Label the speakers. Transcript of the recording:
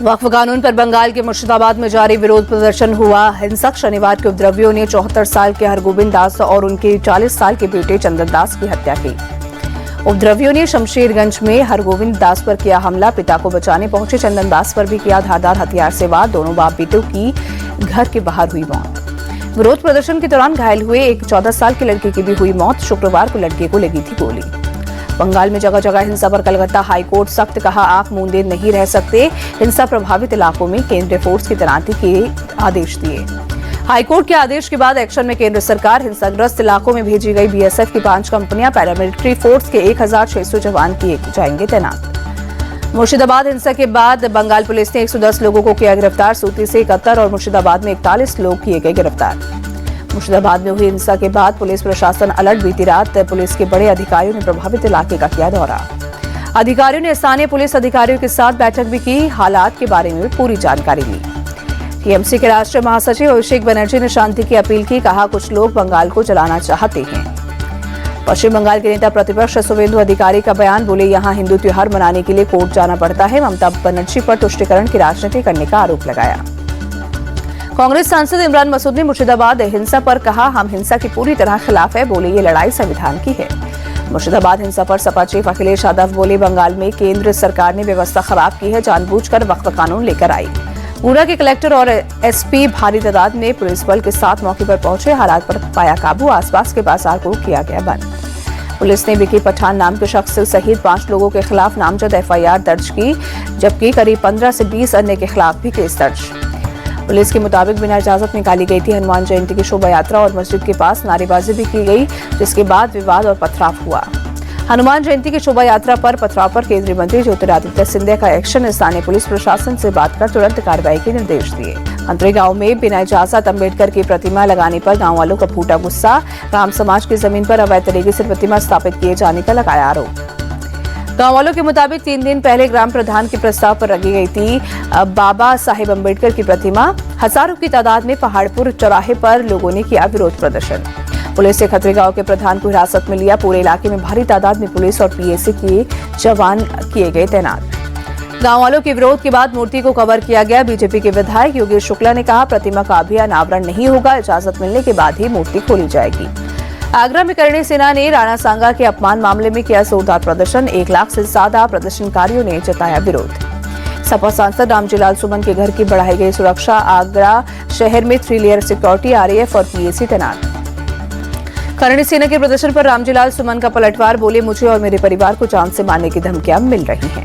Speaker 1: वक्फ कानून पर बंगाल के मुर्शिदाबाद में जारी विरोध प्रदर्शन हुआ हिंसक। शनिवार के उपद्रवियों ने 74 साल के हरगोविंद दास और उनके 40 साल के बेटे चंदन दास की हत्या की। उपद्रवियों ने शमशेरगंज में हरगोविंद दास पर किया हमला। पिता को बचाने पहुंचे चंदन दास पर भी किया धारदार हथियार से वार। दोनों बाप बेटों की घर के बाहर हुई मौत। विरोध प्रदर्शन के दौरान घायल हुए एक 14 साल के लड़के की भी हुई मौत। शुक्रवार को लड़के को लगी थी गोली। बंगाल में जगह जगह हिंसा पर कलकत्ता हाईकोर्ट सख्त, कहा आंख मूंदे नहीं रह सकते। हिंसा प्रभावित इलाकों में केंद्रीय फोर्स की तैनाती के आदेश दिए। हाईकोर्ट के आदेश के बाद एक्शन में केंद्र सरकार। हिंसाग्रस्त इलाकों में भेजी गई बीएसएफ की 5 कंपनियां, पैरामिलिट्री फोर्स के 1600 जवान किए जाएंगे तैनात। मुर्शिदाबाद हिंसा के बाद बंगाल पुलिस ने 110 लोगों को किया गिरफ्तार। सूती से 71 और मुर्शिदाबाद में 41 लोग किए गए गिरफ्तार। मुर्शिदाबाद में हुई हिंसा के बाद पुलिस प्रशासन अलर्ट। बीती रात पुलिस के बड़े अधिकारियों ने प्रभावित इलाके का किया दौरा। अधिकारियों ने स्थानीय पुलिस अधिकारियों के साथ बैठक भी की। हालात के बारे में पूरी जानकारी ली। टीएमसी के राष्ट्रीय महासचिव अभिषेक बनर्जी ने शांति की अपील की। कहा कुछ लोग बंगाल को जलाना चाहते हैं। पश्चिम बंगाल के नेता प्रतिपक्ष शुवेंदु अधिकारी का बयान, बोले यहां हिंदू त्योहार मनाने के लिए कोर्ट जाना पड़ता है। ममता बनर्जी पर तुष्टीकरण की राजनीति करने का आरोप लगाया। कांग्रेस सांसद इमरान मसूद ने मुर्शिदाबाद हिंसा पर कहा, हम हिंसा की पूरी तरह खिलाफ है। बोले ये लड़ाई संविधान की है। मुर्शिदाबाद हिंसा पर सपा चीफ अखिलेश यादव बोले, बंगाल में केंद्र सरकार ने व्यवस्था खराब की है, जानबूझकर वक्फ कानून लेकर आई। पूरा के कलेक्टर और एसपी भारी तादाद में पुलिस बल के साथ मौके पर पहुंचे। हालात पर पाया काबू। आसपास के बाजार को किया गया बंद। पुलिस ने विकी पठान नाम के शख्स सहित 5 लोगों के खिलाफ नामजद एफआईआर दर्ज की, जबकि करीब 15 से 20 अन्य के खिलाफ भी केस दर्ज। पुलिस के मुताबिक बिना इजाजत निकाली गई थी हनुमान जयंती की शोभा यात्रा और मस्जिद के पास नारेबाजी भी की गई, जिसके बाद विवाद और पथराव हुआ। हनुमान जयंती की शोभा यात्रा पर पथराव पर केंद्रीय मंत्री ज्योतिरादित्य सिंधिया का एक्शन। स्थानीय पुलिस प्रशासन से बात कर तुरंत कार्रवाई के निर्देश दिए। अंतरी गांव में बिना इजाजत अम्बेडकर की प्रतिमा लगाने पर गांव वालों का फूटा गुस्सा। राम समाज की जमीन पर अवैध तरीके से प्रतिमा स्थापित किए जाने का लगाया आरोप। गांव वालों के मुताबिक 3 दिन पहले ग्राम प्रधान के प्रस्ताव पर रखी गई थी बाबा साहेब अम्बेडकर की प्रतिमा। हजारों की तादाद में पहाड़पुर चौराहे पर लोगों ने किया विरोध प्रदर्शन। पुलिस ने खतरे गांव के प्रधान को हिरासत में लिया। पूरे इलाके में भारी तादाद में पुलिस और पीएसी के जवान किए गए तैनात। गांव वालों के विरोध के बाद मूर्ति को कवर किया गया। बीजेपी के विधायक योगेश शुक्ला ने कहा, प्रतिमा का अभी अनावरण नहीं होगा, इजाजत मिलने के बाद ही मूर्ति खोली जाएगी। आगरा में करणी सेना ने राणा सांगा के अपमान मामले में किया जोरदार प्रदर्शन। 1 लाख से ज्यादा प्रदर्शनकारियों ने जताया विरोध। सपा सांसद रामजीलाल सुमन के घर की बढ़ाई गई सुरक्षा। आगरा शहर में 3 लेयर सिक्योरिटी, आरएएफ और पीएसी तैनात। करणी सेना के प्रदर्शन पर रामजीलाल सुमन का पलटवार, बोले मुझे और मेरे परिवार को जान से मारने की धमकियां मिल रही हैं।